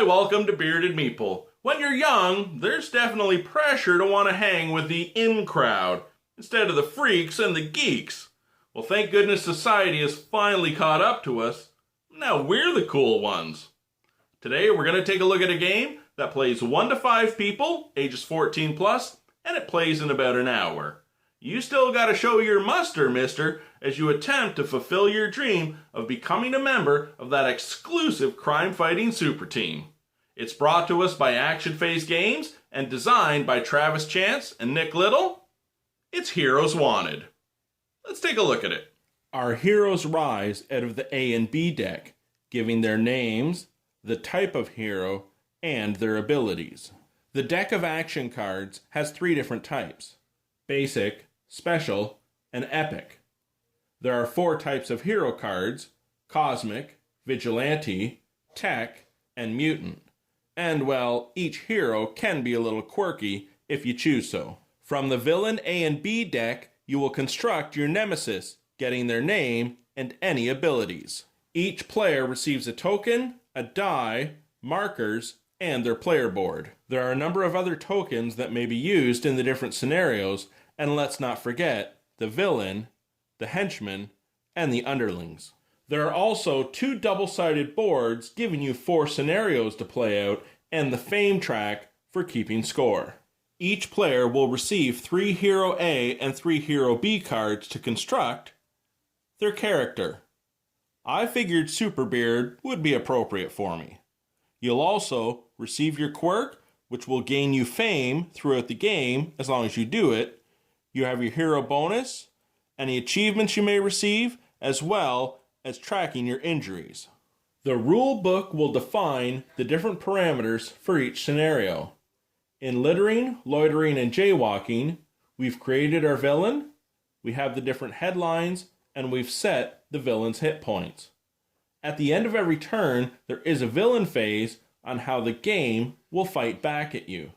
Hi, welcome to Bearded Meeple. When you're young, there's definitely pressure to want to hang with the in crowd instead of the freaks and the geeks. Well, thank goodness society has finally caught up to us. Now we're the cool ones. Today we're going to take a look at a game that plays 1 to 5 people, ages 14 plus, and it plays in about an hour. You still gotta show your muster, mister, as you attempt to fulfill your dream of becoming a member of that exclusive crime-fighting super team. It's brought to us by Action Phase Games and designed by Travis Chance and Nick Little. It's Heroes Wanted. Let's take a look at it. Our heroes rise out of the A and B deck, giving their names, the type of hero, and their abilities. The deck of action cards has 3 different types: basic, special, and epic. There are 4 types of hero cards: cosmic, vigilante, tech, and mutant. And well, each hero can be a little quirky if you choose so. From the villain A and B deck, you will construct your nemesis, getting their name and any abilities. Each player receives a token, a die, markers, and their player board. There are a number of other tokens that may be used in the different scenarios, and let's not forget the villain, the henchman, and the underlings. There are also 2 double-sided boards giving you 4 scenarios to play out and the fame track for keeping score. Each player will receive 3 Hero A and 3 Hero B cards to construct their character. I figured Superbeard would be appropriate for me. You'll also receive your quirk, which will gain you fame throughout the game as long as you do it. You have your hero bonus, any achievements you may receive, as well as tracking your injuries. The rule book will define the different parameters for each scenario. In littering, loitering, and jaywalking, we've created our villain, we have the different headlines, and we've set the villain's hit points. At the end of every turn, there is a villain phase on how the game will fight back at you.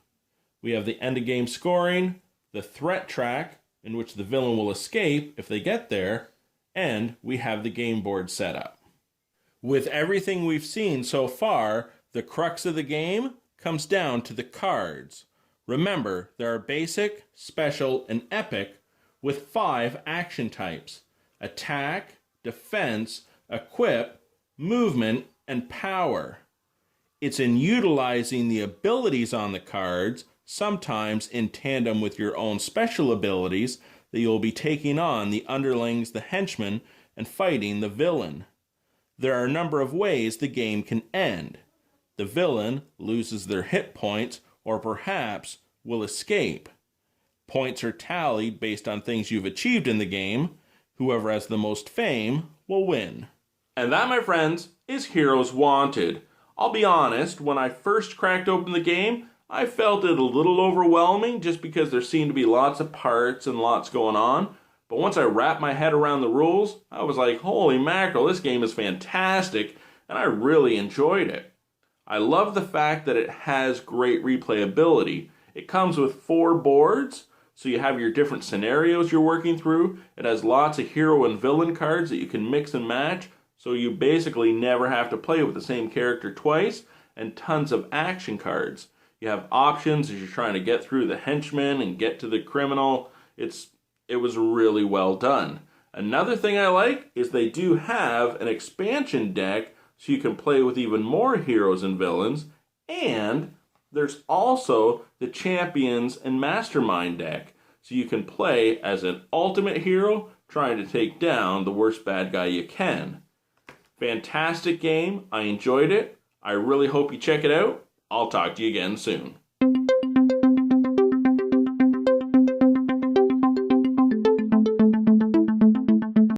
We have the end of game scoring, the threat track, in which the villain will escape if they get there, and we have the game board set up. With everything we've seen so far, the crux of the game comes down to the cards. Remember, there are basic, special, and epic with 5 action types: attack, defense, equip, movement, and power. It's in utilizing the abilities on the cards, sometimes in tandem with your own special abilities, that you'll be taking on the underlings, the henchmen, and fighting the villain. There are a number of ways the game can end. The villain loses their hit points, or perhaps will escape. Points are tallied based on things you've achieved in the game. Whoever has the most fame will win. And that, my friends, is Heroes Wanted. I'll be honest, when I first cracked open the game, I felt it a little overwhelming just because there seemed to be lots of parts and lots going on. But once I wrapped my head around the rules, I was like, holy mackerel, this game is fantastic, and I really enjoyed it. I love the fact that it has great replayability. It comes with 4 boards, so you have your different scenarios you're working through. It has lots of hero and villain cards that you can mix and match, so you basically never have to play with the same character twice, and tons of action cards. You have options as you're trying to get through the henchman and get to the criminal. It was really well done. Another thing I like is they do have an expansion deck so you can play with even more heroes and villains, and there's also the champions and mastermind deck so you can play as an ultimate hero trying to take down the worst bad guy you can. Fantastic game. I enjoyed it. I really hope you check it out. I'll talk to you again soon.